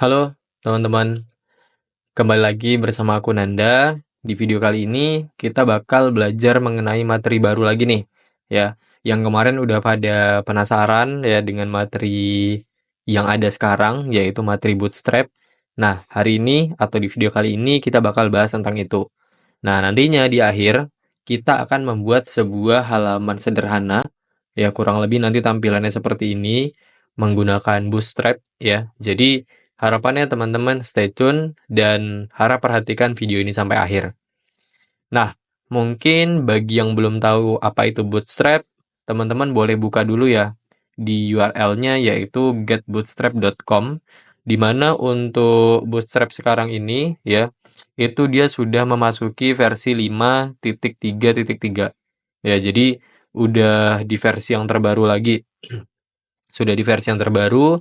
Halo teman-teman, kembali lagi bersama aku Nanda. Di video kali ini kita bakal belajar mengenai materi baru lagi nih, ya. Yang kemarin udah pada penasaran ya dengan materi yang ada sekarang, yaitu materi Bootstrap. Nah, hari ini atau di video kali ini kita bakal bahas tentang itu. Nah, nantinya di akhir kita akan membuat sebuah halaman sederhana, ya kurang lebih nanti tampilannya seperti ini, menggunakan Bootstrap ya. Jadi harapannya teman-teman stay tune dan harap perhatikan video ini sampai akhir. Nah, mungkin bagi yang belum tahu apa itu Bootstrap, teman-teman boleh buka dulu ya di URL-nya yaitu getbootstrap.com, di mana untuk Bootstrap sekarang ini ya, itu dia sudah memasuki versi 5.3.3. Ya, jadi udah di versi yang terbaru lagi. Sudah di versi yang terbaru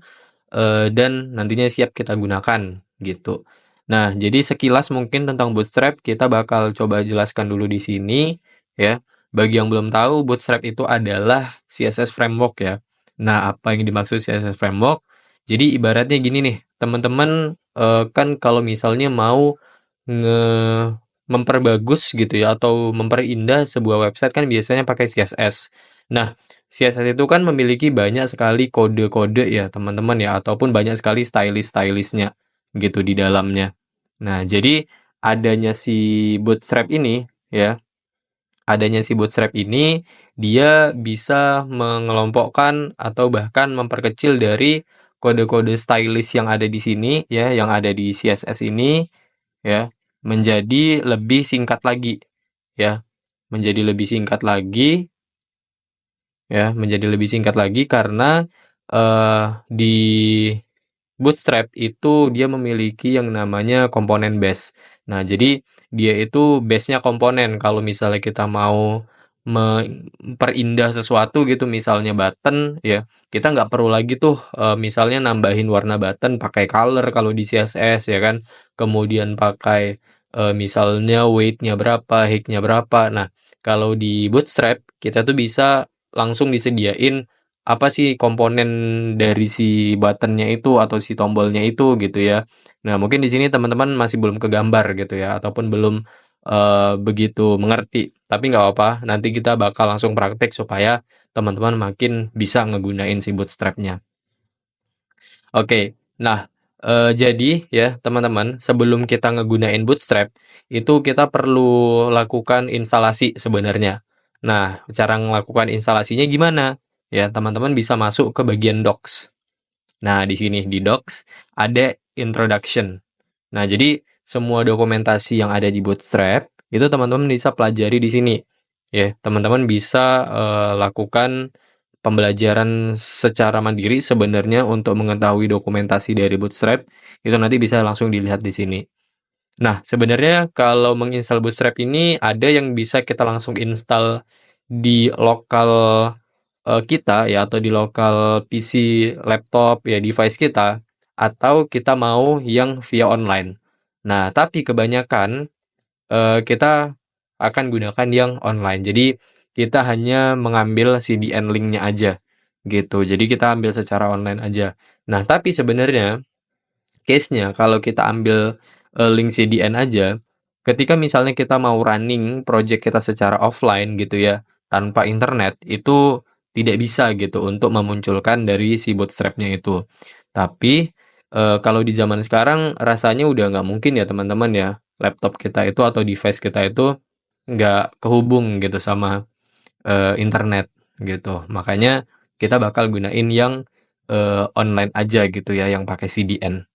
dan nantinya siap kita gunakan gitu. Nah, jadi sekilas mungkin tentang Bootstrap kita bakal coba jelaskan dulu di sini ya. Bagi yang belum tahu, Bootstrap itu adalah CSS framework ya. Nah, apa yang dimaksud CSS framework? Jadi ibaratnya gini nih, teman-teman kan kalau misalnya mau nge memperbagus gitu ya atau memperindah sebuah website kan biasanya pakai CSS. Nah, CSS itu kan memiliki banyak sekali kode-kode ya teman-teman ya, ataupun banyak sekali stylist-stylistnya gitu di dalamnya. Nah, jadi adanya si Bootstrap ini ya, adanya si Bootstrap ini dia bisa mengelompokkan atau bahkan memperkecil dari kode-kode stylist yang ada di sini ya, yang ada di CSS ini ya, menjadi lebih singkat lagi ya, menjadi lebih singkat lagi ya, menjadi lebih singkat lagi karena di Bootstrap itu dia memiliki yang namanya komponen base. Nah, jadi dia itu base-nya komponen. Kalau misalnya kita mau memperindah sesuatu gitu, misalnya button ya, kita nggak perlu lagi tuh misalnya nambahin warna button pakai color kalau di CSS ya kan, kemudian pakai misalnya weight-nya berapa, height-nya berapa. Nah, kalau di Bootstrap kita tuh bisa langsung disediain apa sih komponen dari si button-nya itu atau si tombolnya itu gitu ya. Nah, mungkin di sini teman-teman masih belum kegambar gitu ya ataupun belum begitu mengerti. Tapi nggak apa-apa, nanti kita bakal langsung praktek supaya teman-teman makin bisa ngegunain si Bootstrap-nya. Oke. Nah, jadi ya teman-teman, sebelum kita ngegunain Bootstrap, itu kita perlu lakukan instalasi sebenarnya. Nah, cara melakukan instalasinya gimana? Ya, teman-teman bisa masuk ke bagian Docs. Nah, di sini di Docs ada Introduction. Nah, jadi semua dokumentasi yang ada di Bootstrap itu teman-teman bisa pelajari di sini. Ya, teman-teman bisa lakukan pembelajaran secara mandiri sebenarnya untuk mengetahui dokumentasi dari Bootstrap itu nanti bisa langsung dilihat di sini. Nah, sebenarnya kalau menginstal Bootstrap ini ada yang bisa kita langsung install di lokal kita ya atau di lokal PC, laptop ya device kita atau kita mau yang via online. Nah, tapi kebanyakan kita akan gunakan yang online. Jadi kita hanya mengambil CDN link-nya aja gitu. Jadi kita ambil secara online aja. Nah, tapi sebenarnya case-nya kalau kita ambil link CDN aja, ketika misalnya kita mau running project kita secara offline gitu ya, tanpa internet, itu tidak bisa gitu untuk memunculkan dari si Bootstrap-nya itu. Tapi kalau di zaman sekarang rasanya udah nggak mungkin ya teman-teman ya, laptop kita itu atau device kita itu nggak kehubung gitu sama internet gitu. Makanya kita bakal gunain yang online aja gitu ya, yang pakai CDN.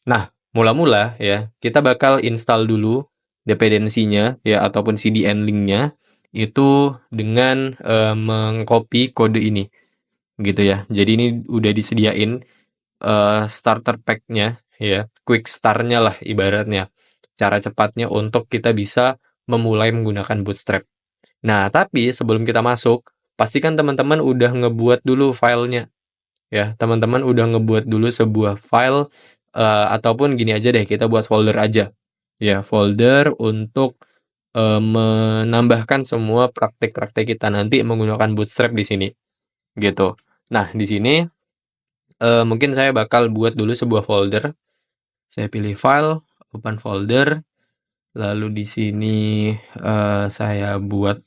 Nah, mula-mula ya, kita bakal install dulu dependensinya ya ataupun CDN link-nya itu dengan mengcopy kode ini gitu ya. Jadi ini udah disediain starter pack-nya ya, quick start-nya lah ibaratnya. Cara cepatnya untuk kita bisa memulai menggunakan Bootstrap. Nah, tapi sebelum kita masuk, pastikan teman-teman udah ngebuat dulu filenya ya. Teman-teman udah ngebuat dulu sebuah file ataupun gini aja deh, kita buat folder aja. Ya, folder untuk menambahkan semua praktek-praktek kita nanti menggunakan Bootstrap di sini gitu. Nah, di sini mungkin saya bakal buat dulu sebuah folder Saya pilih file, open folder, lalu di sini saya buat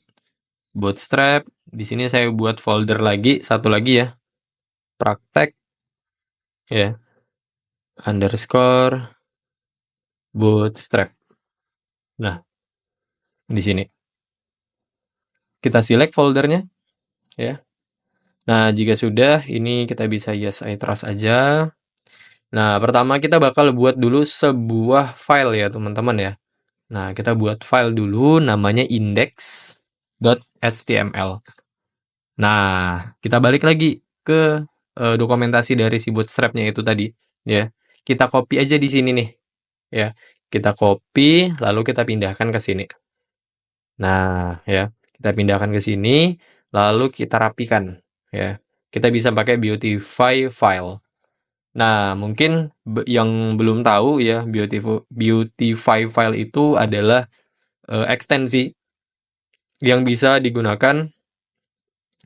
bootstrap. Di sini saya buat folder lagi, satu lagi ya, praktek ya, underscore bootstrap. Nah, di sini kita select foldernya ya. Nah, jika sudah, ini kita bisa yes I trust aja. Nah, pertama kita bakal buat dulu sebuah file ya, teman-teman ya. Nah, kita buat file dulu namanya index.html. Nah, kita balik lagi ke dokumentasi dari si bootstrapnya itu tadi ya. Kita copy aja di sini nih ya. Kita copy lalu kita pindahkan ke sini. Nah, ya, kita pindahkan ke sini lalu kita rapikan ya. Kita bisa pakai beautify file. Nah, mungkin yang belum tahu ya, beautify file itu adalah ekstensi yang bisa digunakan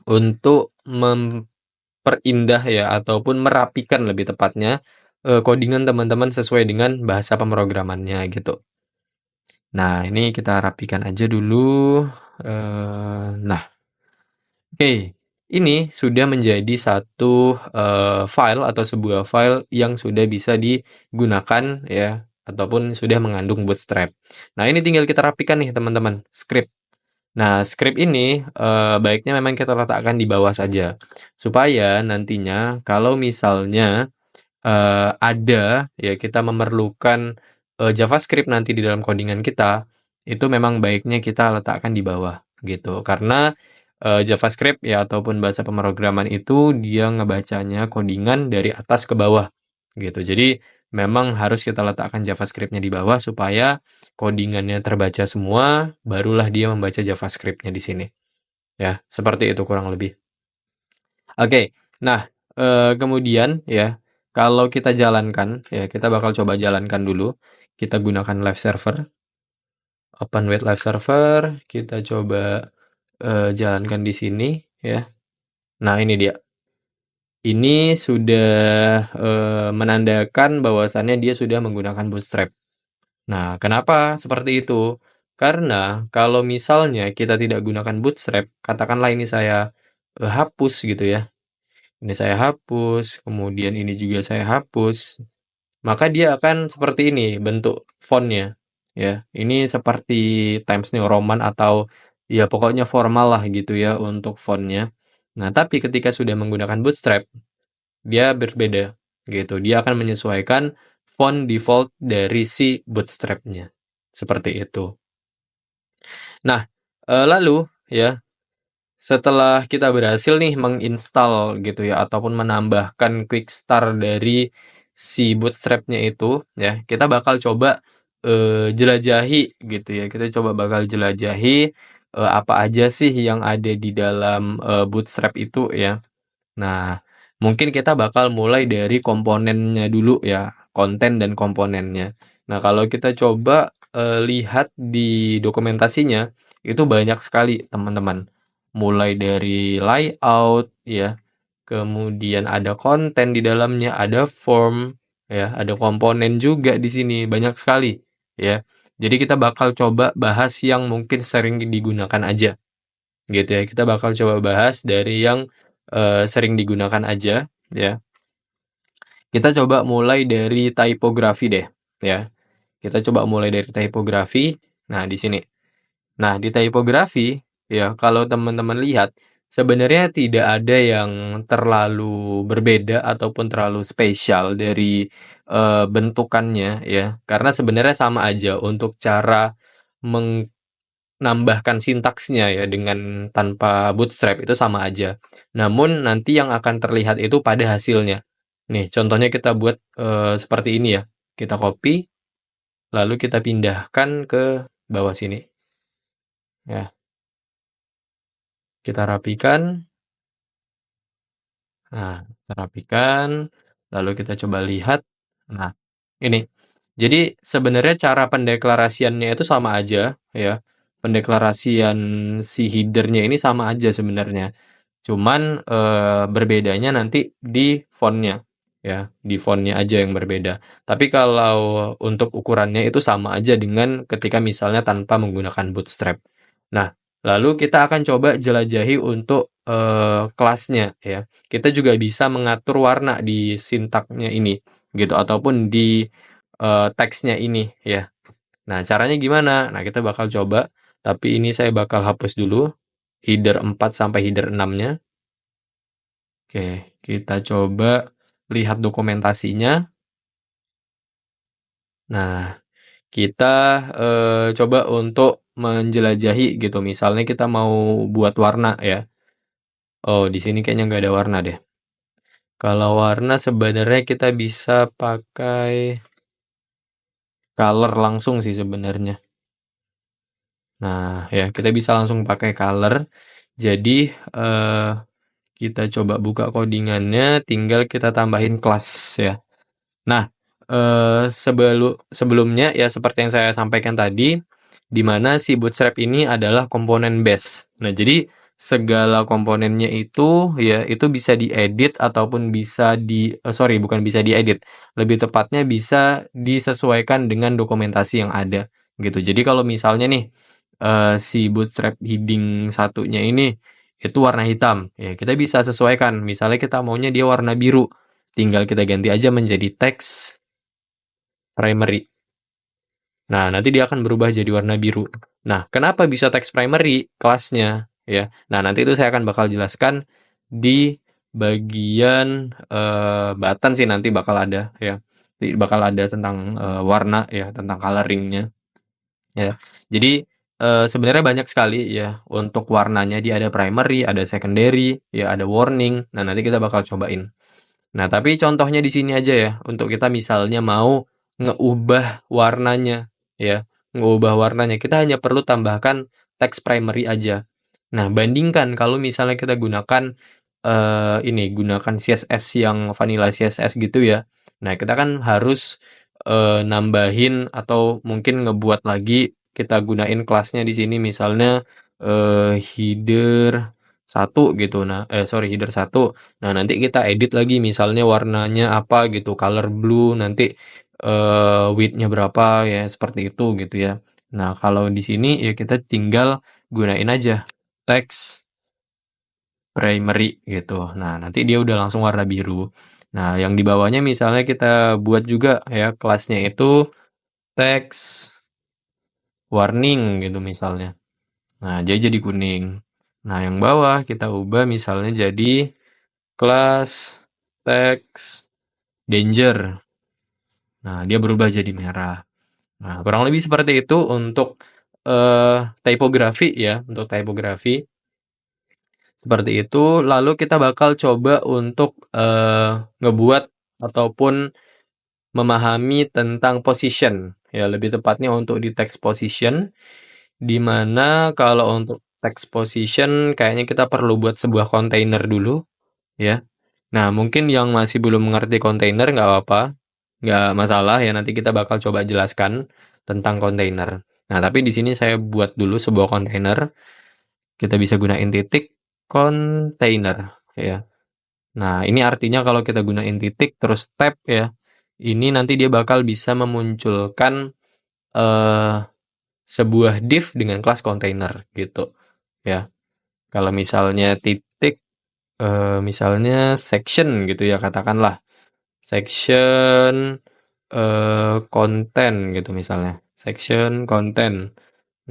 untuk memperindah ya ataupun merapikan lebih tepatnya codingan teman-teman sesuai dengan bahasa pemrogramannya gitu. Nah, ini kita rapikan aja dulu. Nah, oke. Ini sudah menjadi satu file atau sebuah file yang sudah bisa digunakan ya ataupun sudah mengandung bootstrap. Nah, ini tinggal kita rapikan nih teman-teman, script. Nah, script ini baiknya memang kita letakkan di bawah saja supaya nantinya kalau misalnya ada ya kita memerlukan JavaScript nanti di dalam codingan kita, itu memang baiknya kita letakkan di bawah gitu. Karena JavaScript ya ataupun bahasa pemrograman itu dia ngebacanya codingan dari atas ke bawah gitu. Jadi memang harus kita letakkan JavaScript-nya di bawah supaya codingannya terbaca semua, barulah dia membaca JavaScript-nya di sini. Ya, seperti itu kurang lebih. Oke, nah kemudian ya kalau kita jalankan ya kita bakal coba jalankan dulu. Kita gunakan live server, open with live server, kita coba jalankan di sini ya. Nah, ini dia. Ini sudah menandakan bahwasannya dia sudah menggunakan Bootstrap. Nah, kenapa seperti itu? Karena kalau misalnya kita tidak gunakan Bootstrap, katakanlah ini saya hapus gitu ya. Ini saya hapus, kemudian ini juga saya hapus, maka dia akan seperti ini bentuk fontnya. Ya, ini seperti Times New Roman atau ya pokoknya formal lah gitu ya untuk fontnya. Nah, tapi ketika sudah menggunakan Bootstrap, dia berbeda gitu. Dia akan menyesuaikan font default dari si Bootstrap-nya. Seperti itu. Nah, lalu ya setelah kita berhasil nih menginstal gitu ya ataupun menambahkan quick start dari si bootstrap-nya itu ya, kita bakal coba jelajahi gitu ya. Kita coba bakal jelajahi apa aja sih yang ada di dalam bootstrap itu ya. Nah, mungkin kita bakal mulai dari komponennya dulu ya, konten dan komponennya. Nah, kalau kita coba lihat di dokumentasinya, itu banyak sekali teman-teman. Mulai dari layout ya, kemudian ada konten di dalamnya, ada form ya, ada komponen juga di sini, banyak sekali ya. Jadi kita bakal coba bahas yang mungkin sering digunakan aja gitu ya. Kita bakal coba bahas dari yang sering digunakan aja ya. Kita coba mulai dari typography deh ya. Kita coba mulai dari typography. Nah, di sini. Nah, di typography ya kalau teman-teman lihat sebenarnya tidak ada yang terlalu berbeda ataupun terlalu spesial dari bentukannya ya. Karena sebenarnya sama aja untuk cara menambahkan sintaksnya ya dengan tanpa bootstrap itu sama aja. Namun nanti yang akan terlihat itu pada hasilnya. Nih, contohnya kita buat seperti ini ya. Kita copy, lalu kita pindahkan ke bawah sini. Ya, kita rapikan. Nah, kita rapikan, lalu kita coba lihat. Nah, ini. Jadi sebenarnya cara pendeklarasiannya itu sama aja ya. Pendeklarasian si header-nya ini sama aja sebenarnya. Cuman berbedanya nanti di font-nya ya, di font-nya aja yang berbeda. Tapi kalau untuk ukurannya itu sama aja dengan ketika misalnya tanpa menggunakan Bootstrap. Nah, lalu kita akan coba jelajahi untuk kelasnya ya. Kita juga bisa mengatur warna di sintaknya ini gitu ataupun di teksnya ini ya. Nah, caranya gimana? Nah, kita bakal coba, tapi ini saya bakal hapus dulu header 4 sampai header 6-nya. Oke, kita coba lihat dokumentasinya. Nah, kita coba untuk menjelajahi gitu. Misalnya kita mau buat warna ya. Oh, di sini kayaknya nggak ada warna deh. Kalau warna sebenarnya kita bisa pakai color langsung sih sebenarnya. Nah, ya kita bisa langsung pakai color. Jadi kita coba buka codingannya, tinggal kita tambahin kelas ya. Nah, sebelumnya ya seperti yang saya sampaikan tadi, di mana si Bootstrap ini adalah komponen base. Nah, jadi segala komponennya itu ya itu bisa diedit ataupun bisa sorry bukan bisa diedit, lebih tepatnya bisa disesuaikan dengan dokumentasi yang ada gitu. Jadi kalau misalnya nih si Bootstrap heading satunya ini itu warna hitam, ya kita bisa sesuaikan. Misalnya kita maunya dia warna biru, tinggal kita ganti aja menjadi teks primary. Nah, nanti dia akan berubah jadi warna biru. Nah, kenapa bisa teks primary kelasnya ya? Nah, nanti itu saya akan bakal jelaskan di bagian button sih nanti bakal ada ya. Bakal ada tentang warna ya, tentang coloringnya ya. Jadi sebenarnya banyak sekali ya untuk warnanya. Dia ada primary, ada secondary, ya ada warning. Nah, nanti kita bakal cobain. Nah, tapi contohnya di sini aja ya, untuk kita misalnya mau ngeubah warnanya, ya, ngeubah warnanya, kita hanya perlu tambahkan teks primary aja. Nah, bandingkan kalau misalnya kita gunakan gunakan CSS yang vanilla CSS gitu ya. Nah, kita kan harus nambahin atau mungkin ngebuat lagi kita gunain kelasnya di sini misalnya header 1 gitu. Nah, sorry header 1. Nah, nanti kita edit lagi misalnya warnanya apa gitu, color blue, nanti width-nya berapa ya, seperti itu gitu ya. Nah, kalau di sini ya kita tinggal gunain aja teks primary gitu. Nah, nanti dia udah langsung warna biru. Nah, yang di bawahnya misalnya kita buat juga ya kelasnya itu teks warning gitu misalnya. Nah, dia jadi kuning. Nah, yang bawah kita ubah misalnya jadi kelas teks danger. Nah, dia berubah jadi merah. Nah, kurang lebih seperti itu untuk tipografi ya, untuk tipografi. Seperti itu, lalu kita bakal coba untuk ngebuat ataupun memahami tentang position, ya lebih tepatnya untuk di text position, di mana kalau untuk text position kayaknya kita perlu buat sebuah kontainer dulu, ya. Nah, mungkin yang masih belum mengerti kontainer nggak apa-apa, nggak masalah ya, nanti kita bakal coba jelaskan tentang kontainer. Nah, tapi di sini saya buat dulu sebuah kontainer, kita bisa gunain titik kontainer, ya. Nah, ini artinya kalau kita gunain titik terus tab ya, ini nanti dia bakal bisa memunculkan eh, sebuah div dengan kelas kontainer gitu ya. Kalau misalnya titik misalnya section gitu ya katakanlah. Section konten gitu misalnya. Section konten.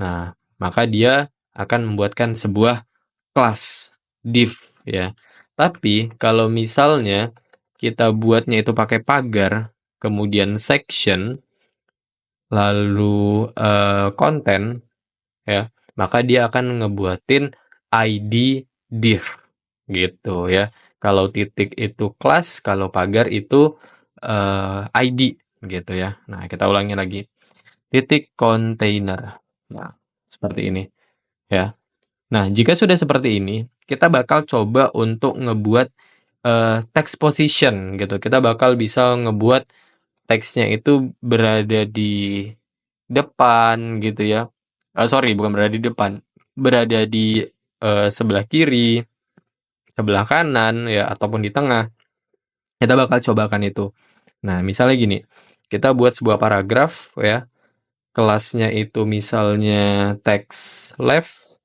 Nah, maka dia akan membuatkan sebuah kelas div ya. Tapi kalau misalnya kita buatnya itu pakai pagar, kemudian section, lalu konten ya, maka dia akan ngebuatin ID div gitu ya. Kalau titik itu kelas, kalau pagar itu ID gitu ya. Nah, kita ulangi lagi. Titik container. Nah, seperti ini ya. Nah, jika sudah seperti ini, kita bakal coba untuk ngebuat text position gitu. Kita bakal bisa ngebuat teksnya itu berada di depan gitu ya. Sorry, bukan berada di depan, berada di sebelah kiri, sebelah kanan ya ataupun di tengah. Kita bakal cobakan itu. Nah, misalnya gini, kita buat sebuah paragraf ya, kelasnya itu misalnya text left,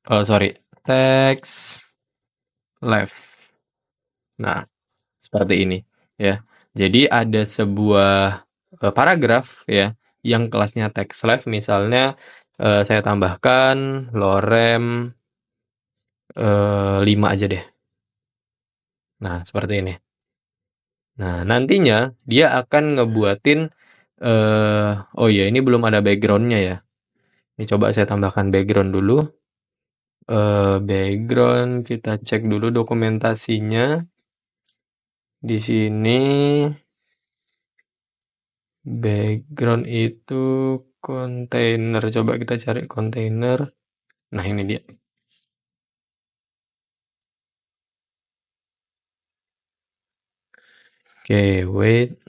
sorry, text left. Nah, seperti ini ya. Jadi ada sebuah paragraf ya yang kelasnya text left, misalnya saya tambahkan lorem 5 aja deh. Nah, seperti ini. Nah, nantinya dia akan ngebuatin oh iya, ini belum ada backgroundnya ya. Ini coba saya tambahkan background dulu. Background kita cek dulu dokumentasinya. Di sini background itu kontainer. Coba kita cari kontainer. Nah, ini dia. Oke, wait.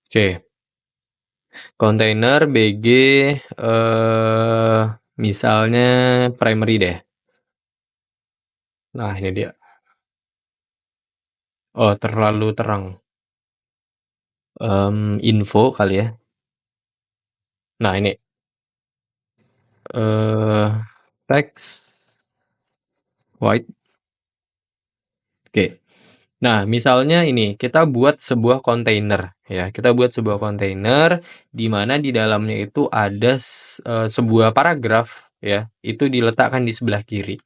Oke. Kontainer BG misalnya primary deh. Nah, ini dia. Oh, terlalu terang. Info kali ya. Nah, ini text white. Oke. Nah, misalnya ini kita buat sebuah kontainer ya. Kita buat sebuah kontainer di mana di dalamnya itu ada sebuah paragraf ya. Itu diletakkan di sebelah kiri.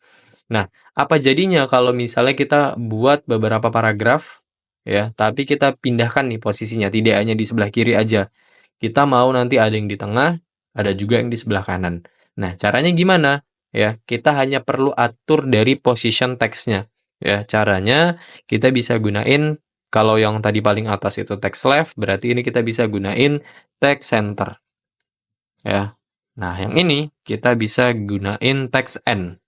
Nah, apa jadinya kalau misalnya kita buat beberapa paragraf ya, tapi kita pindahkan nih posisinya, tidak hanya di sebelah kiri aja. Kita mau nanti ada yang di tengah, ada juga yang di sebelah kanan. Nah, caranya gimana? Ya, kita hanya perlu atur dari position text-nya. Ya, caranya kita bisa gunain kalau yang tadi paling atas itu text left, berarti ini kita bisa gunain text center. Ya. Nah, yang ini kita bisa gunain text end.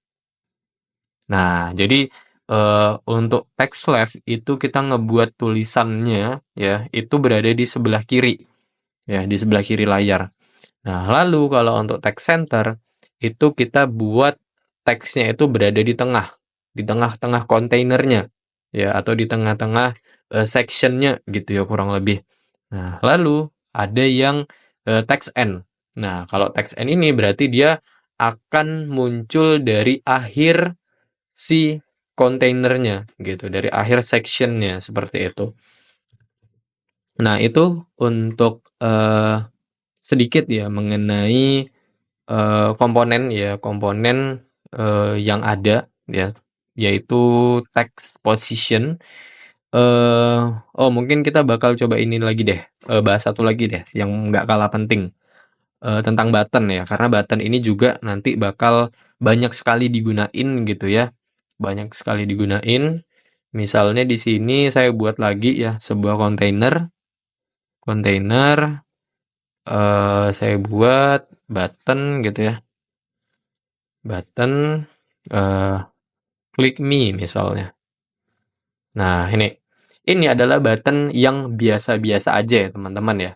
Nah, jadi untuk text left itu kita ngebuat tulisannya ya, itu berada di sebelah kiri. Ya, di sebelah kiri layar. Nah, lalu kalau untuk text center itu kita buat teksnya itu berada di tengah-tengah kontainernya ya, atau di tengah-tengah sectionnya gitu ya kurang lebih. Nah, lalu ada yang text end. Nah, kalau text end ini berarti dia akan muncul dari akhir si kontainernya gitu, dari akhir sectionnya seperti itu. Nah, itu untuk sedikit ya mengenai komponen ya, komponen yang ada ya, yaitu text position. Oh, mungkin kita bakal coba ini lagi deh, bahas satu lagi deh yang nggak kalah penting, tentang button ya, karena button ini juga nanti bakal banyak sekali digunain gitu ya, banyak sekali digunain. Misalnya di sini saya buat lagi ya sebuah kontainer, saya buat button gitu ya, button click me misalnya. Nah, ini adalah button yang biasa-biasa aja ya teman-teman ya.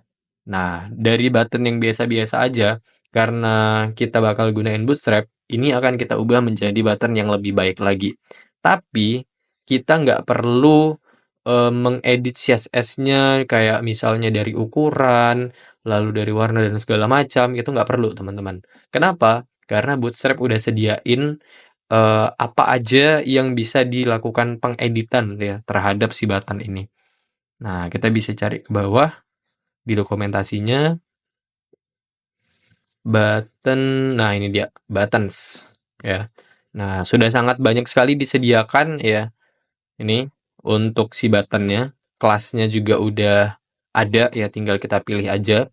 Nah, dari button yang biasa-biasa aja, karena kita bakal gunain Bootstrap, ini akan kita ubah menjadi button yang lebih baik lagi. Tapi, kita nggak perlu mengedit CSS-nya kayak misalnya dari ukuran, lalu dari warna dan segala macam, itu nggak perlu teman-teman. Kenapa? Karena Bootstrap udah sediain apa aja yang bisa dilakukan pengeditan ya terhadap si button ini. Nah, kita bisa cari ke bawah di dokumentasinya, button, nah ini dia, buttons ya. Nah, sudah sangat banyak sekali disediakan ya ini untuk si buttonnya. Kelasnya juga udah ada ya, tinggal kita pilih aja.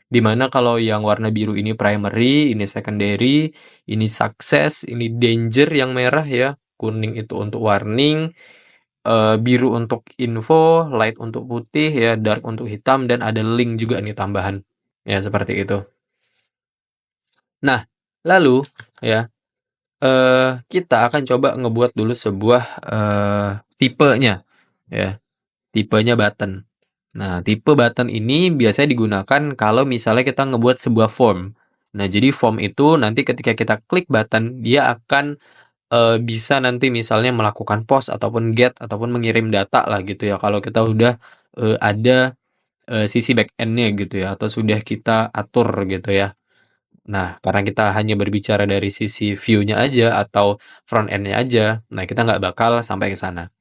Dimana kalau yang warna biru ini primary, ini secondary, ini success, ini danger yang merah ya, kuning itu untuk warning, biru untuk info, light untuk putih ya, dark untuk hitam, dan ada link juga nih tambahan. Ya, seperti itu. Nah, lalu ya, kita akan coba ngebuat dulu sebuah tipenya ya, tipenya button. Nah, tipe button ini biasanya digunakan kalau misalnya kita ngebuat sebuah form. Nah, jadi form itu nanti ketika kita klik button, dia akan bisa nanti misalnya melakukan post ataupun get ataupun mengirim data lah gitu ya, kalau kita udah, ada, sisi back end-nya gitu ya, atau sudah kita atur gitu ya. Nah, karena kita hanya berbicara dari sisi view-nya aja atau front end-nya aja, nah kita nggak bakal sampai ke sana.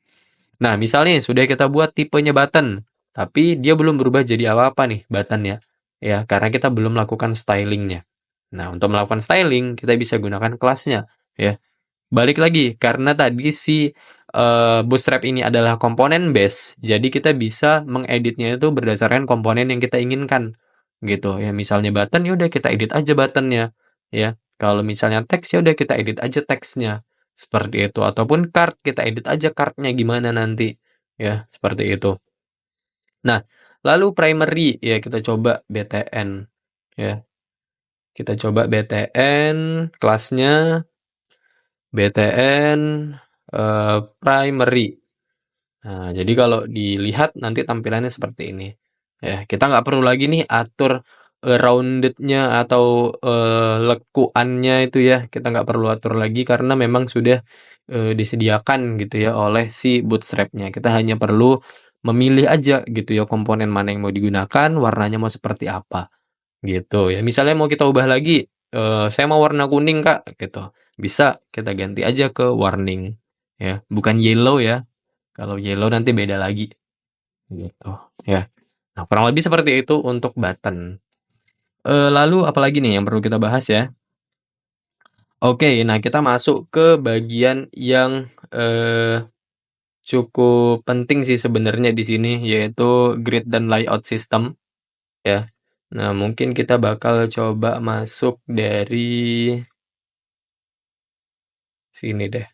Nah, misalnya sudah kita buat tipenya button, tapi dia belum berubah jadi apa-apa nih button-nya, ya, karena kita belum melakukan styling-nya. Nah, untuk melakukan styling, kita bisa gunakan kelasnya, ya. Balik lagi, karena tadi si, Bootstrap ini adalah komponen base, jadi kita bisa mengeditnya itu berdasarkan komponen yang kita inginkan, gitu. Ya misalnya button, ya udah kita edit aja buttonnya, ya. Kalau misalnya teks, ya udah kita edit aja teksnya, seperti itu. Ataupun card, kita edit aja card-nya gimana nanti, ya, seperti itu. Nah, lalu primary, ya kita coba btn, ya. Kita coba btn, kelasnya btn, primary. Nah, jadi kalau dilihat nanti tampilannya seperti ini. Ya, kita nggak perlu lagi nih atur, rounded-nya atau, lekuannya itu ya, kita nggak perlu atur lagi karena memang sudah, disediakan gitu ya oleh si Bootstrap-nya. Kita hanya perlu memilih aja gitu ya komponen mana yang mau digunakan, warnanya mau seperti apa. Gitu ya. Misalnya mau kita ubah lagi, saya mau warna kuning, Kak, gitu. Bisa kita ganti aja ke warning ya, bukan yellow ya. Kalau yellow nanti beda lagi gitu ya. Nah, kurang lebih seperti itu untuk button. Lalu apalagi nih yang perlu kita bahas ya? Oke, nah kita masuk ke bagian yang, cukup penting sih sebenarnya di sini, yaitu grid dan layout system ya. Nah, mungkin kita bakal coba masuk dari sini deh.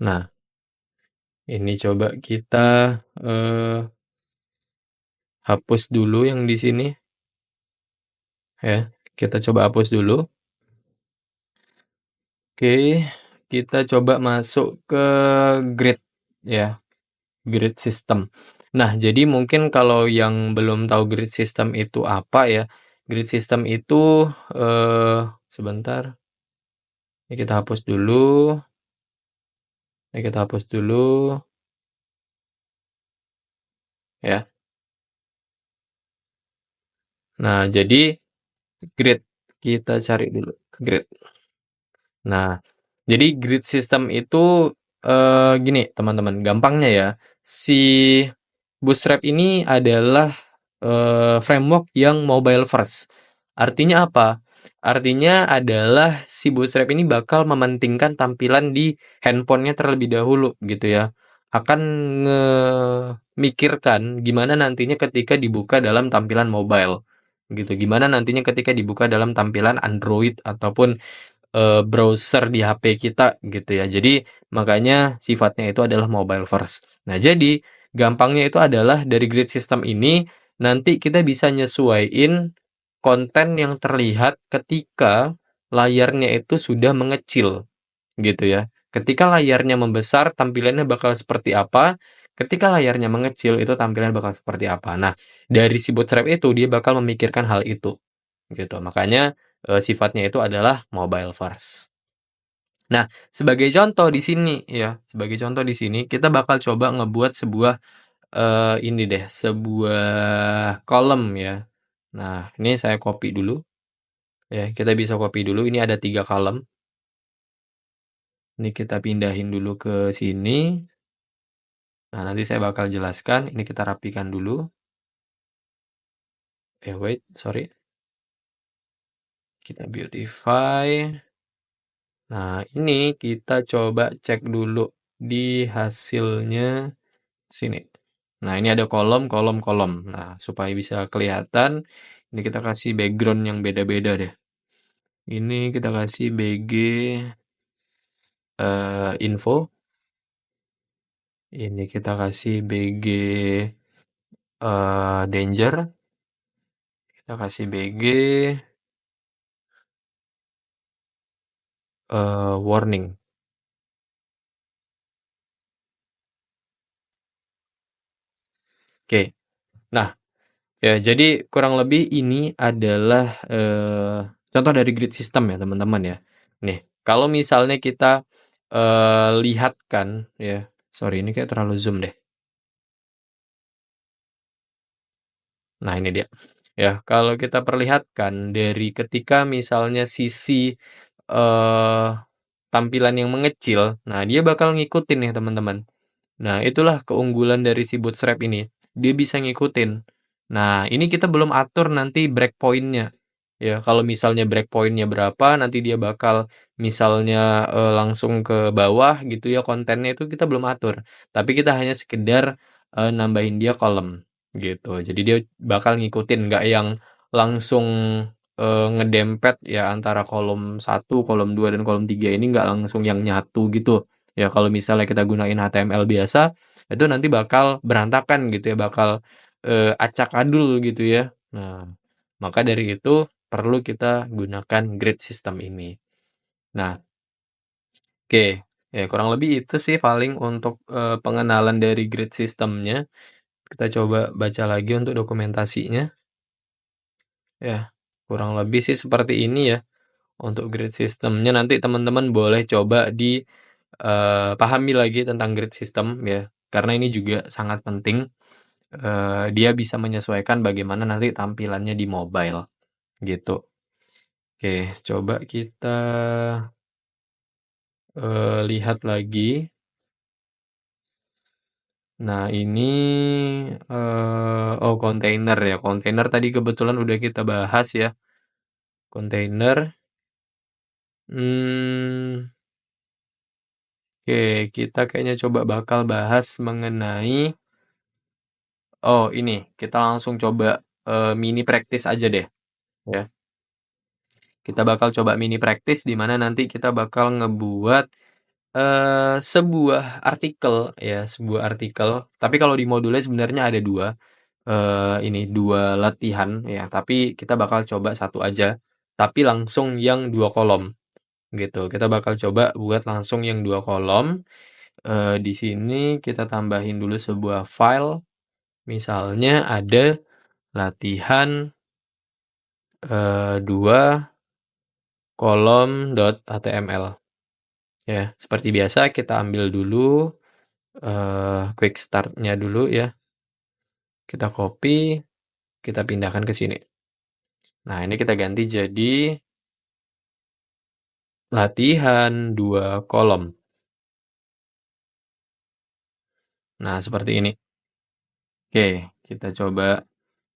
Nah, ini coba kita, eee, hapus dulu yang di sini ya, kita coba hapus dulu. Oke, kita coba masuk ke grid ya, grid system. Nah, jadi mungkin kalau yang belum tahu grid system itu apa ya, grid system itu, sebentar, ini kita hapus dulu, ini kita hapus dulu ya. Nah, jadi grid, kita cari dulu grid. Nah, jadi grid system itu, gini teman-teman, gampangnya ya, si Bootstrap ini adalah, framework yang mobile first. Artinya apa? Artinya adalah si Bootstrap ini bakal mementingkan tampilan di handphonenya terlebih dahulu gitu ya. Akan memikirkan gimana nantinya ketika dibuka dalam tampilan mobile, gitu. Gimana nantinya ketika dibuka dalam tampilan Android ataupun browser di HP kita gitu ya. Jadi makanya sifatnya itu adalah mobile first. Nah, jadi gampangnya itu adalah dari grid system ini nanti kita bisa nyesuaiin konten yang terlihat ketika layarnya itu sudah mengecil gitu ya. Ketika layarnya membesar tampilannya bakal seperti apa, ketika layarnya mengecil itu tampilan bakal seperti apa. Nah, dari si Bootstrap itu dia bakal memikirkan hal itu gitu. Makanya, sifatnya itu adalah mobile first. Nah, sebagai contoh di sini ya, sebagai contoh di sini kita bakal coba ngebuat sebuah, ini deh, sebuah kolom ya. Nah, ini saya copy dulu ya, kita bisa copy dulu, ini ada 3 kolom. Ini kita pindahin dulu ke sini. Nah, nanti saya bakal jelaskan, ini kita rapikan dulu. Wait, sorry. Kita beautify. Nah, ini kita coba cek dulu di hasilnya sini. Nah, ini ada kolom, kolom, kolom. Nah, supaya bisa kelihatan, ini kita kasih background yang beda-beda deh. Ini kita kasih BG info. Ini kita kasih BG danger. Kita kasih BG warning. Oke. Nah, ya jadi kurang lebih ini adalah, contoh dari grid system ya teman-teman ya. Nih, kalau misalnya kita, lihat kan ya, sorry ini kayak terlalu zoom deh. Nah ini dia. Ya, kalau kita perlihatkan dari ketika misalnya sisi, eee, tampilan yang mengecil, nah dia bakal ngikutin nih teman-teman. Nah, itulah keunggulan dari si Bootstrap ini, dia bisa ngikutin. Nah, ini kita belum atur nanti breakpoint-nya, ya. Kalau misalnya breakpoint-nya berapa, nanti dia bakal misalnya, langsung ke bawah gitu ya kontennya itu kita belum atur. Tapi kita hanya sekedar, nambahin dia kolom, gitu. Jadi dia bakal ngikutin, nggak yang langsung, ngedempet ya antara kolom satu, kolom 2 dan kolom 3 ini nggak langsung yang nyatu gitu. Ya kalau misalnya kita gunain HTML biasa, itu nanti bakal berantakan gitu ya, bakal, acak adul gitu ya. Nah, maka dari itu perlu kita gunakan grid system ini. Nah, oke, ya kurang lebih itu sih paling untuk, pengenalan dari grid system-nya. Kita coba baca lagi untuk dokumentasinya, ya. Kurang lebih sih seperti ini ya untuk grid system-nya, nanti teman-teman boleh coba pahami lagi tentang grid system ya, karena ini juga sangat penting, dia bisa menyesuaikan bagaimana nanti tampilannya di mobile, gitu. Oke, coba kita, lihat lagi. Nah ini, oh kontainer ya, kontainer tadi kebetulan udah kita bahas ya, kontainer, mmm, oke kita kayaknya coba bakal bahas mengenai oh ini, kita langsung coba, mini practice aja deh, ya. Kita bakal coba mini practice di mana nanti kita bakal ngebuat, sebuah artikel ya, sebuah artikel, tapi kalau di modulnya sebenarnya ada 2, ini 2 latihan ya, tapi kita bakal coba satu aja, tapi langsung yang 2 kolom, gitu. Kita bakal coba buat langsung yang 2 kolom, di sini kita tambahin dulu sebuah file, misalnya ada latihan, 2 kolom.html. Ya, seperti biasa kita ambil dulu, quick start-nya dulu ya, kita copy, kita pindahkan ke sini. Nah, ini kita ganti jadi latihan 2 kolom. Nah, seperti ini. Oke, kita coba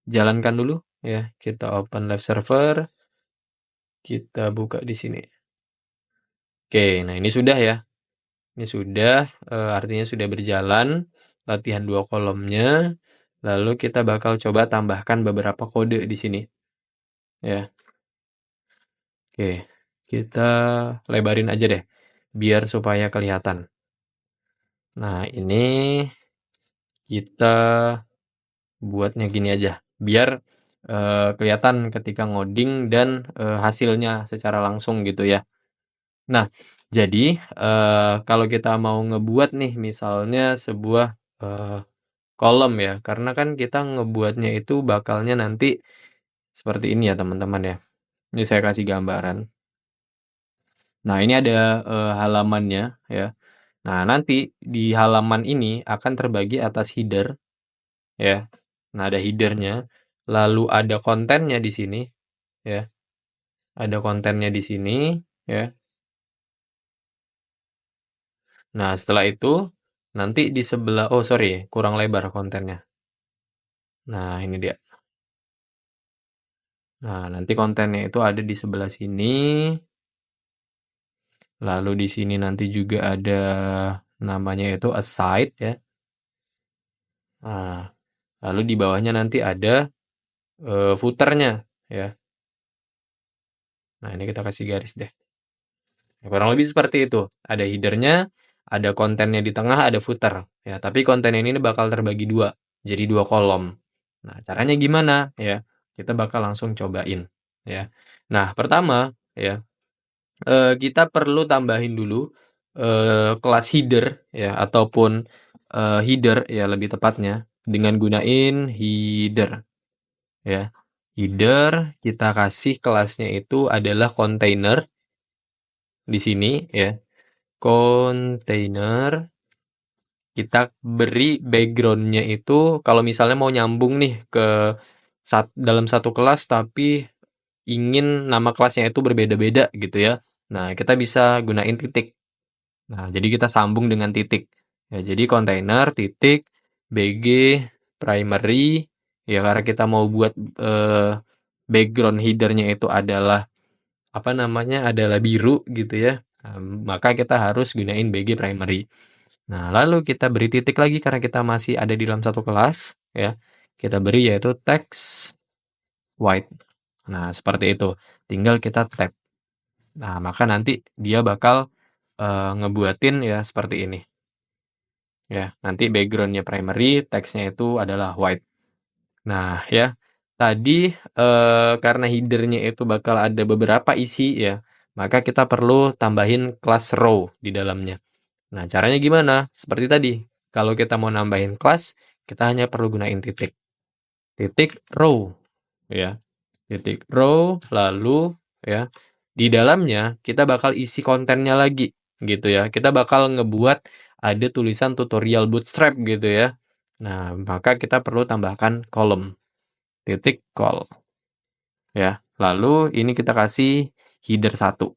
jalankan dulu ya, kita open live server, kita buka di sini. Oke, nah ini sudah ya. Ini sudah, artinya sudah berjalan latihan 2 kolomnya, lalu kita bakal coba tambahkan beberapa kode di sini, ya. Oke, kita lebarin aja deh, biar supaya kelihatan. Nah, ini kita buatnya gini aja, biar, kelihatan ketika ngoding dan, hasilnya secara langsung gitu ya. Nah, jadi, kalau kita mau ngebuat nih misalnya sebuah, kolom ya, karena kan kita ngebuatnya itu bakalnya nanti seperti ini ya teman-teman ya. Ini saya kasih gambaran. Nah ini ada, halamannya ya. Nah nanti di halaman ini akan terbagi atas header ya. Nah ada header-nya, lalu ada kontennya di sini ya, ada kontennya di sini ya. Nah setelah itu, nanti di sebelah oh sorry kurang lebar kontennya. Nah ini dia. Nah nanti kontennya itu ada di sebelah sini. Lalu di sini nanti juga ada namanya itu aside ya. Nah, lalu di bawahnya nanti ada footernya ya. Nah, ini kita kasih garis deh. Ya, kurang lebih seperti itu. Ada headernya, ada kontennya di tengah, ada footer. Ya, tapi konten ini bakal terbagi dua, jadi 2 kolom. Nah, caranya gimana ya? Kita bakal langsung cobain ya. Nah, pertama ya, kita perlu tambahin dulu, kelas header ya, ataupun, header ya lebih tepatnya, dengan gunain header ya. Header kita kasih kelasnya itu adalah container di sini ya. Container, kita beri background-nya itu kalau misalnya mau nyambung nih ke dalam satu kelas tapi ingin nama kelasnya itu berbeda-beda gitu ya. Nah, kita bisa gunain titik. Nah, jadi kita sambung dengan titik. Ya, jadi container titik BG primary ya, karena kita mau buat background header-nya itu adalah apa namanya? Adalah biru gitu ya. Nah, maka kita harus gunain BG primary. Nah, lalu kita beri titik lagi karena kita masih ada di dalam satu kelas ya. Kita beri yaitu text white. Nah, seperti itu. Tinggal kita tab. Nah, maka nanti dia bakal ngebuatin ya seperti ini. Ya, nanti background-nya primary, teksnya itu adalah white. Nah, ya, tadi karena header-nya itu bakal ada beberapa isi ya, maka kita perlu tambahin kelas row di dalamnya. Nah, caranya gimana? Seperti tadi, kalau kita mau nambahin kelas, kita hanya perlu gunain titik. Titik row, ya. Titik row, lalu ya, di dalamnya kita bakal isi kontennya lagi, gitu ya. Kita bakal ngebuat ada tulisan tutorial bootstrap gitu ya. Nah, maka kita perlu tambahkan kolom, titik col, ya. Lalu ini kita kasih header 1.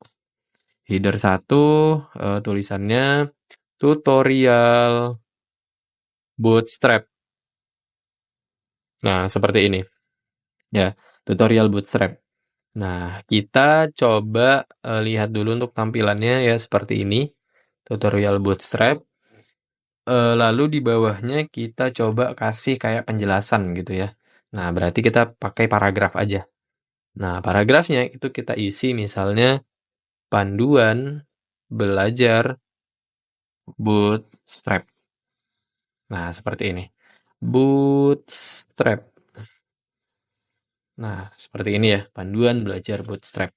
Header 1, tulisannya tutorial bootstrap. Nah, seperti ini. Ya, tutorial bootstrap. Nah, kita coba lihat dulu untuk tampilannya ya seperti ini. Tutorial bootstrap. Lalu di bawahnya kita coba kasih kayak penjelasan gitu ya. Nah, berarti kita pakai paragraf aja. Nah, paragrafnya itu kita isi misalnya panduan belajar bootstrap. Nah, seperti ini. Bootstrap. Nah, seperti ini ya, panduan belajar bootstrap.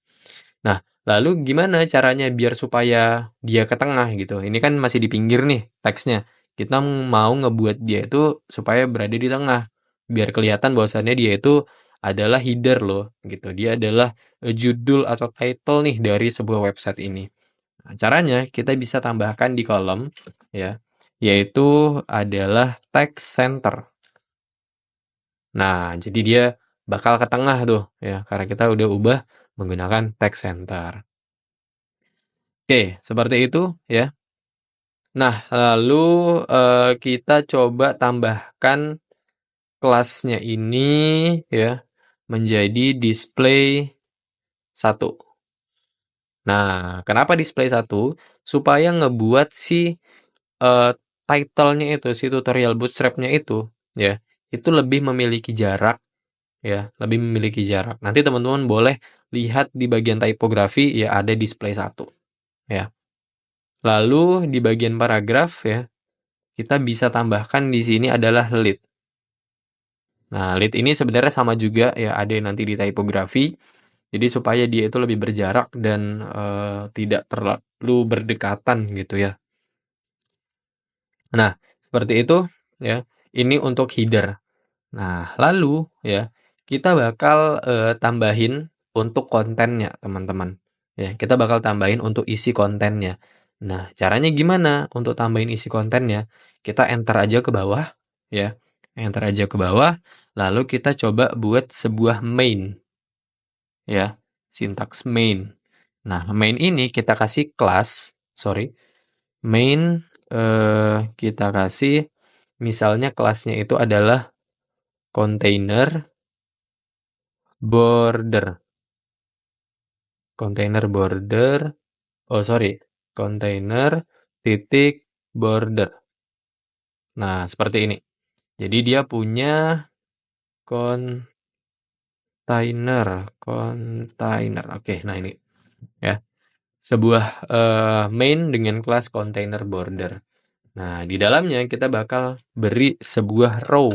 Nah, lalu gimana caranya biar supaya dia ke tengah gitu? Ini kan masih di pinggir nih teksnya. Kita mau ngebuat dia itu supaya berada di tengah. Biar kelihatan bahwasannya dia itu adalah header loh gitu. Dia adalah judul atau title nih dari sebuah website ini. Nah, caranya kita bisa tambahkan di kolom ya, yaitu adalah text center. Nah, jadi dia bakal ke tengah tuh ya, karena kita udah ubah menggunakan text center. Oke, seperti itu ya. Nah, lalu kita coba tambahkan kelasnya ini ya menjadi display 1. Nah, kenapa display 1? Supaya ngebuat si title-nya itu, si tutorial bootstrap-nya itu ya, itu lebih memiliki jarak ya, lebih memiliki jarak. Nanti teman-teman boleh lihat di bagian tipografi ya ada display 1 ya. Lalu di bagian paragraf ya, kita bisa tambahkan di sini adalah lead. Nah, lead ini sebenarnya sama juga ya, ada nanti di tipografi. Jadi supaya dia itu lebih berjarak dan tidak terlalu berdekatan gitu ya. Nah, seperti itu ya. Ini untuk header. Nah, lalu ya, kita bakal tambahin untuk kontennya, teman-teman. Ya, kita bakal tambahin untuk isi kontennya. Nah, caranya gimana untuk tambahin isi kontennya? Kita enter aja ke bawah, ya. Enter aja ke bawah, lalu kita coba buat sebuah main, ya. Sintaks main. Nah, main ini kita kasih kelas, main kita kasih misalnya kelasnya itu adalah container border. Container border. Oh, container titik border. Nah, seperti ini. Jadi dia punya container. Oke, nah ini ya. Sebuah main dengan kelas container border. Nah, di dalamnya kita bakal beri sebuah row.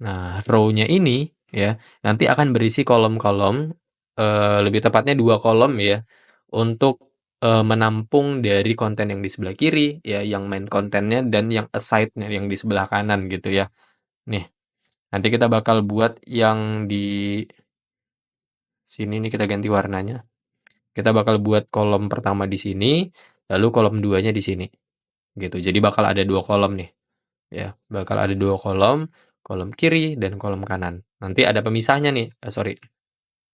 Nah, row-nya ini ya nanti akan berisi kolom-kolom, lebih tepatnya 2 kolom ya, untuk menampung dari konten yang di sebelah kiri, ya, yang main kontennya dan yang aside-nya yang di sebelah kanan gitu ya. Nih, nanti kita bakal buat yang di sini nih, kita ganti warnanya. Kita bakal buat kolom pertama di sini, lalu kolom 2-nya di sini, gitu. Jadi bakal ada 2 kolom nih, ya. Bakal ada 2 kolom, kolom kiri dan kolom kanan. Nanti ada pemisahnya nih, sorry.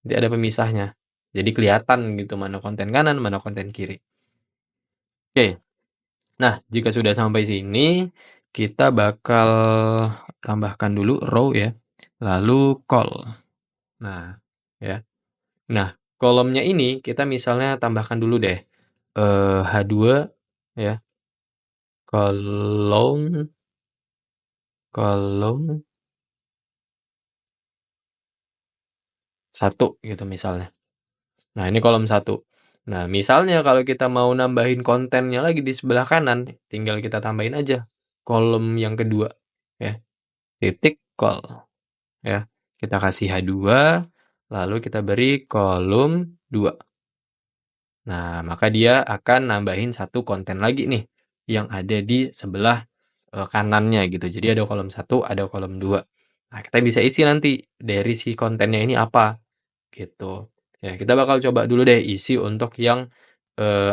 Nanti ada pemisahnya. Jadi kelihatan gitu mana konten kanan, mana konten kiri. Oke. Nah, jika sudah sampai sini, kita bakal tambahkan dulu row ya, lalu col. Nah, ya. Nah, kolomnya ini kita misalnya tambahkan dulu deh, H2 ya, kolom kolom 1 gitu misalnya. Nah, ini kolom 1. Nah, misalnya kalau kita mau nambahin kontennya lagi di sebelah kanan, tinggal kita tambahin aja kolom yang kedua ya, titik col ya. Kita kasih H2, lalu kita beri kolom 2. Nah, maka dia akan nambahin satu konten lagi nih yang ada di sebelah kanannya gitu. Jadi ada kolom 1, ada kolom 2. Nah, kita bisa isi nanti dari si kontennya ini apa gitu. Ya, kita bakal coba dulu deh isi untuk yang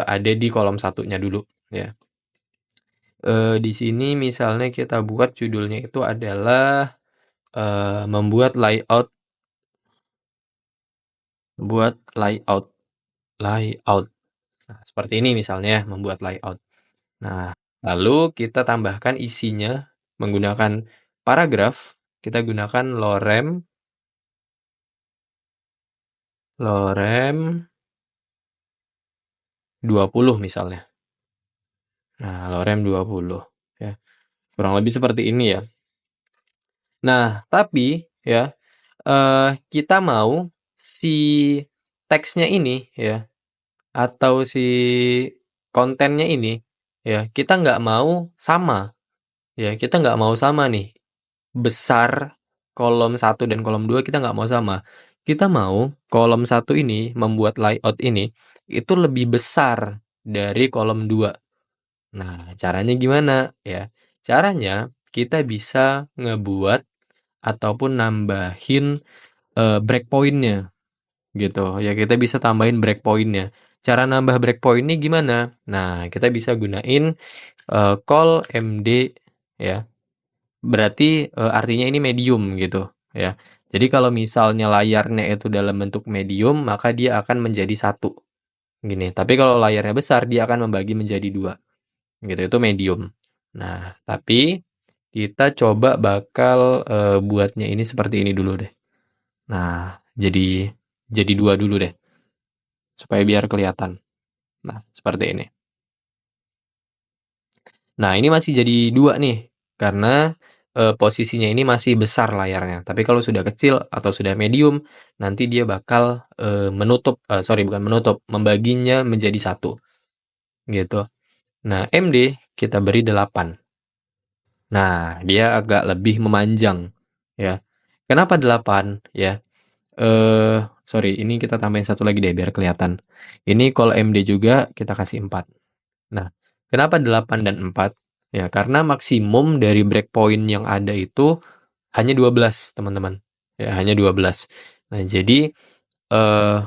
ada di kolom satunya dulu ya. Di sini misalnya kita buat judulnya itu adalah membuat layout layout. Nah, seperti ini misalnya ya, membuat layout. Nah, lalu kita tambahkan isinya menggunakan paragraf, kita gunakan lorem 20 misalnya. Nah, lorem 20 ya. Kurang lebih seperti ini ya. Nah, tapi ya, kita mau si teksnya ini ya, atau si kontennya ini ya, kita nggak mau sama ya, kita nggak mau sama nih, besar kolom 1 dan kolom 2 kita nggak mau sama. Kita mau kolom 1 ini, membuat layout ini, itu lebih besar dari kolom 2. Nah, caranya gimana ya? Caranya kita bisa ngebuat ataupun nambahin breakpoint-nya gitu. Ya, kita bisa tambahin breakpoint-nya. Cara nambah breakpoint-nya gimana? Nah, kita bisa gunain call md ya. Berarti artinya ini medium gitu ya. Jadi kalau misalnya layarnya itu dalam bentuk medium, maka dia akan menjadi 1 gini. Tapi kalau layarnya besar, dia akan membagi menjadi 2 gitu. Itu medium. Nah, tapi kita coba bakal buatnya ini seperti ini dulu deh. Nah, jadi 2 dulu deh, supaya biar kelihatan. Nah, seperti ini. Nah, ini masih jadi 2 nih, karena posisinya ini masih besar layarnya. Tapi kalau sudah kecil atau sudah medium, nanti dia bakal menutup, sorry bukan menutup, membaginya menjadi 1 gitu. Nah, MD kita beri 8. Nah, dia agak lebih memanjang ya. Kenapa 8 ya? Sorry, ini kita tambahin 1 lagi deh biar kelihatan. Ini kalau MD juga kita kasih 4. Nah, kenapa 8 dan 4? Ya, karena maksimum dari breakpoint yang ada itu hanya 12, teman-teman. Ya, hanya 12. Nah, jadi eh,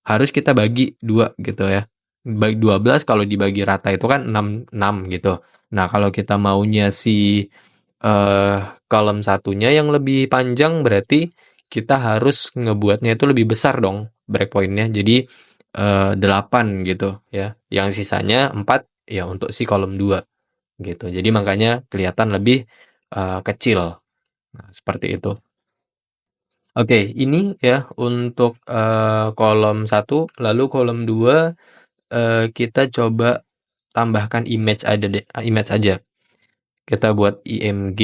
harus kita bagi 2 gitu ya. Bagi 12 kalau dibagi rata itu kan 6 gitu. Nah, kalau kita maunya si kolom satunya yang lebih panjang, berarti kita harus ngebuatnya itu lebih besar dong breakpointnya. Jadi 8 gitu ya. Yang sisanya 4 ya untuk si kolom 2 gitu. Jadi makanya kelihatan lebih kecil. Nah, seperti itu. Oke, ini ya untuk kolom 1, lalu kolom 2 kita coba tambahkan image aja. Kita buat img,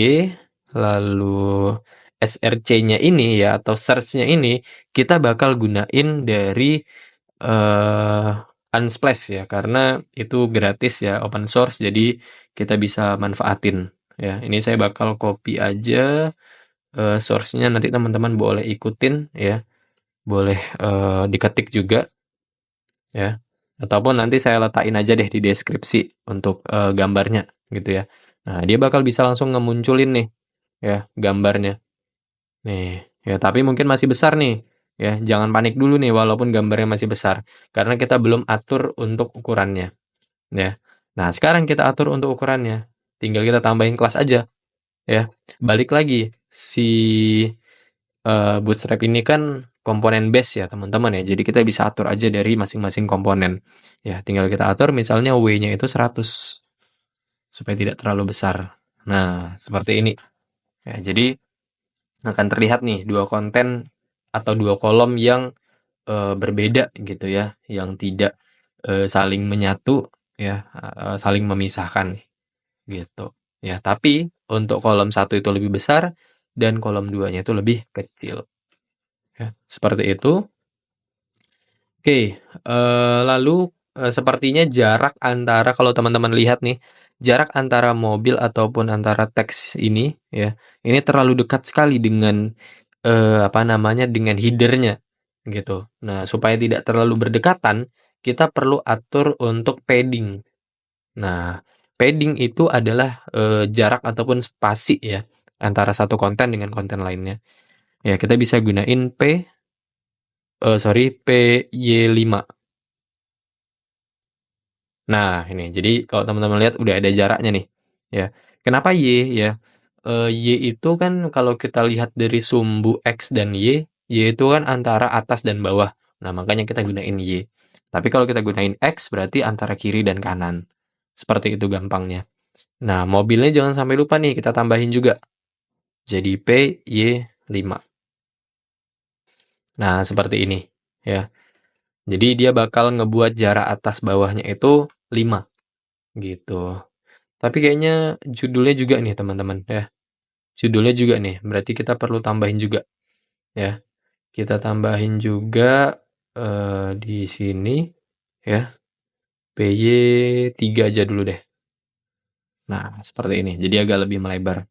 lalu src-nya ini ya, atau search-nya ini kita bakal gunain dari Unsplash ya, karena itu gratis ya, open source, jadi kita bisa manfaatin ya. Ini saya bakal copy aja source-nya, nanti teman-teman boleh ikutin ya, boleh diketik juga ya. Ataupun nanti saya letakin aja deh di deskripsi untuk gambarnya gitu ya. Nah, dia bakal bisa langsung ngemunculin nih ya gambarnya. Nih, ya tapi mungkin masih besar nih. Ya, jangan panik dulu nih walaupun gambarnya masih besar karena kita belum atur untuk ukurannya, ya. Nah, sekarang kita atur untuk ukurannya. Tinggal kita tambahin kelas aja, ya. Balik lagi si Bootstrap ini kan komponen base ya, teman-teman ya. Jadi kita bisa atur aja dari masing-masing komponen. Ya, tinggal kita atur misalnya W-nya itu 100 supaya tidak terlalu besar. Nah, seperti ini. Ya, jadi akan terlihat nih dua konten atau dua kolom yang berbeda gitu ya, yang tidak saling menyatu ya, saling memisahkan gitu. Ya, tapi untuk kolom satu itu lebih besar dan kolom duanya itu lebih kecil. Ya, seperti itu. Oke, lalu sepertinya jarak antara kalau teman-teman lihat nih, jarak antara mobil ataupun antara teks ini ya, ini terlalu dekat sekali dengan apa namanya, dengan header-nya gitu. Nah, supaya tidak terlalu berdekatan, kita perlu atur untuk padding. Nah, padding itu adalah jarak ataupun spasi ya antara satu konten dengan konten lainnya. Ya, kita bisa gunain PY5. Nah, ini. Jadi kalau teman-teman lihat udah ada jaraknya nih, ya. Kenapa Y ya? Y itu kan kalau kita lihat dari sumbu X dan Y itu kan antara atas dan bawah. Nah, makanya kita gunain Y. Tapi kalau kita gunain X berarti antara kiri dan kanan. Seperti itu gampangnya. Nah, mobilnya jangan sampai lupa nih kita tambahin juga. Jadi PY5. Nah, seperti ini, ya. Jadi dia bakal ngebuat jarak atas bawahnya itu 5 gitu. Tapi kayaknya judulnya juga nih teman-teman ya. Judulnya juga nih, berarti kita perlu tambahin juga ya. Kita tambahin juga di sini ya. PY3 aja dulu deh. Nah, seperti ini. Jadi agak lebih melebar.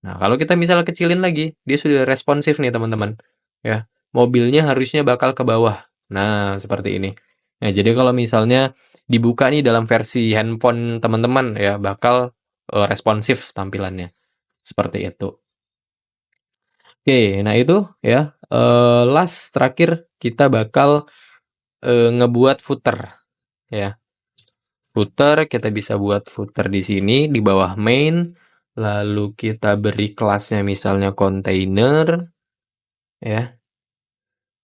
Nah, kalau kita misalnya kecilin lagi, dia sudah responsif nih teman-teman. Ya, mobilnya harusnya bakal ke bawah. Nah, seperti ini. Nah, jadi kalau misalnya dibuka nih dalam versi handphone teman-teman ya, bakal responsif tampilannya. Seperti itu. Oke, nah itu ya, last terakhir kita bakal ngebuat footer ya. Footer kita bisa buat footer di sini di bawah main, lalu kita beri kelasnya misalnya container ya.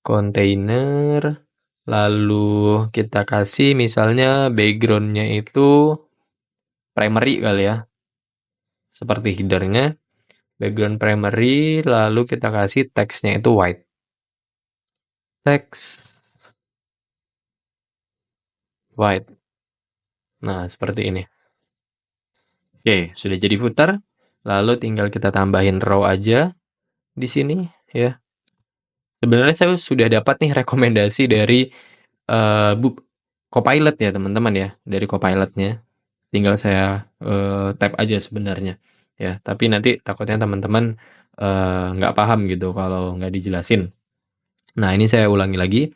Container, lalu kita kasih misalnya backgroundnya itu primary kali ya. Seperti headernya, background primary, lalu kita kasih teksnya itu white. Teks white. Nah, seperti ini. Oke, sudah jadi footer. Lalu tinggal kita tambahin row aja di sini ya. Sebenarnya saya sudah dapat nih rekomendasi dari Copilot ya teman-teman ya, dari Copilotnya. Tinggal saya tap aja sebenarnya ya. Tapi nanti takutnya teman-teman nggak paham gitu kalau nggak dijelasin. Nah, ini saya ulangi lagi.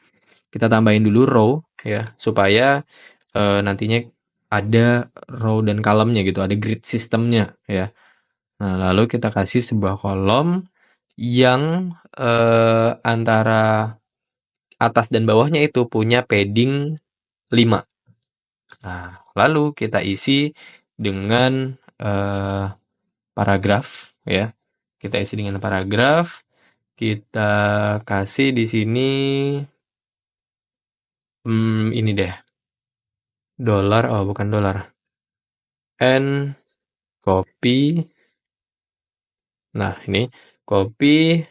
Kita tambahin dulu row ya, supaya nantinya ada row dan column-nya gitu, ada grid sistemnya ya. Nah, lalu kita kasih sebuah kolom yang antara atas dan bawahnya itu punya padding 5. Nah, lalu kita isi dengan paragraf ya. Kita isi dengan paragraf. Kita kasih di sini ini deh. Dolar, oh bukan dolar. And copy. Nah, ini copy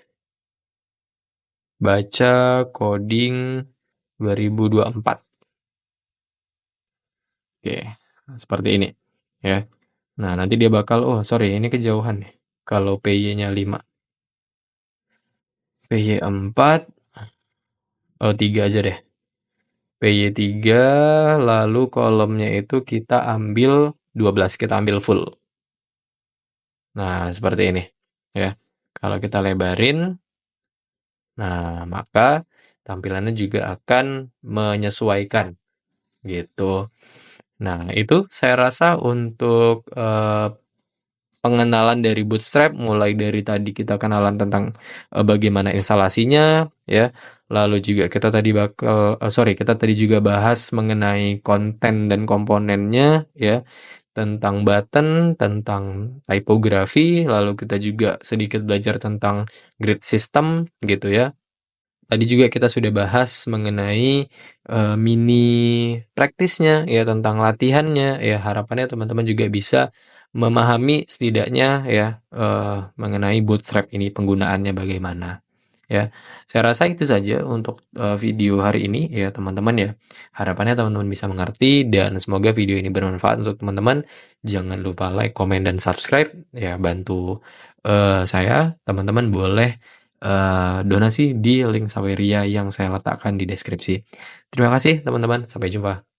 baca coding 2024. Oke, seperti ini ya. Nah, nanti dia bakal, oh sorry ini kejauhan nih. Kalau PY-nya 5. PY 4, oh 3 aja deh. PY 3, lalu kolomnya itu kita ambil 12, kita ambil full. Nah, seperti ini ya. Kalau kita lebarin, nah maka tampilannya juga akan menyesuaikan gitu. Nah, itu saya rasa untuk, pengenalan dari Bootstrap, mulai dari tadi kita kenalan tentang, bagaimana instalasinya, ya, lalu juga kita tadi juga bahas mengenai konten dan komponennya, ya, tentang button, tentang typography, lalu kita juga sedikit belajar tentang grid system, gitu ya. Tadi juga kita sudah bahas mengenai, mini praktisnya, ya, tentang latihannya, ya, harapannya teman-teman juga bisa memahami setidaknya ya, mengenai Bootstrap ini penggunaannya bagaimana, ya. Saya rasa itu saja untuk, video hari ini ya teman-teman ya. Harapannya teman-teman bisa mengerti dan semoga video ini bermanfaat untuk teman-teman. Jangan lupa like, komen, dan subscribe ya, bantu, saya. Teman-teman boleh, donasi di link Saweria yang saya letakkan di deskripsi. Terima kasih teman-teman, sampai jumpa.